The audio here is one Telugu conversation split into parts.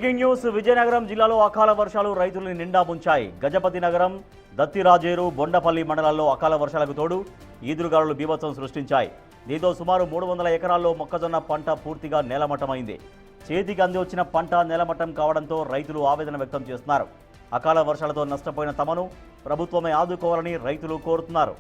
బ్రేకింగ్ న్యూస్ విజయనగరం జిల్లాలో అకాల వర్షాలు రైతుల్ని నిండా ముంచాయి. గజపతి నగరం, దత్తిరాజేరు, బొండపల్లి మండలాల్లో అకాల వర్షాలకు తోడు ఈదురుగాలులు బీభత్సం సృష్టించాయి. దీంతో సుమారు 300 ఎకరాల్లో మొక్కజొన్న పంట పూర్తిగా నేలమట్టమైంది. చేతికి అంది వచ్చిన పంట నేలమట్టం కావడంతో రైతులు ఆవేదన వ్యక్తం చేస్తున్నారు. అకాల వర్షాలతో నష్టపోయిన తమను ప్రభుత్వమే ఆదుకోవాలని రైతులు కోరుతున్నారు.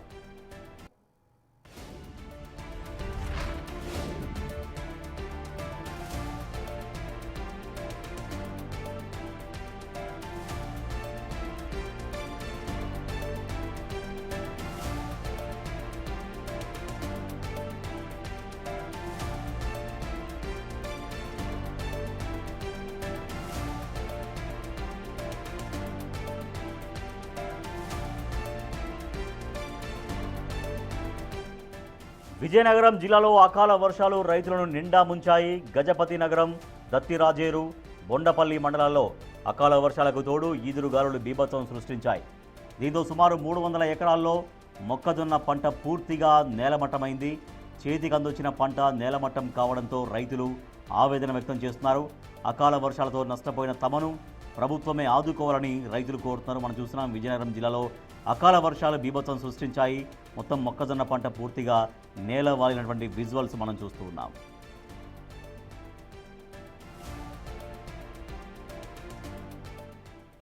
విజయనగరం జిల్లాలో అకాల వర్షాలు రైతులను నిండా ముంచాయి. గజపతి నగరం, దత్తిరాజేరు, బొండపల్లి మండలాల్లో అకాల వర్షాలకు తోడు ఈదురుగాలులు బీభత్సం సృష్టించాయి. దీంతో సుమారు 300 ఎకరాల్లో మొక్కజొన్న పంట పూర్తిగా నేలమట్టమైంది. చేతికి అందొచ్చిన పంట నేలమట్టం కావడంతో రైతులు ఆవేదన వ్యక్తం చేస్తున్నారు. అకాల వర్షాలతో నష్టపోయిన తమను ప్రభుత్వమే ఆదుకోవాలని రైతులు కోరుతున్నారు. మనం చూస్తున్నాం విజయనగరం జిల్లాలో అకాల వర్షాలు బీభత్సం సృష్టించాయి. మొత్తం మొక్కజొన్న పంట పూర్తిగా నేల వాలినటువంటి విజువల్స్ మనం చూస్తూ ఉన్నాం.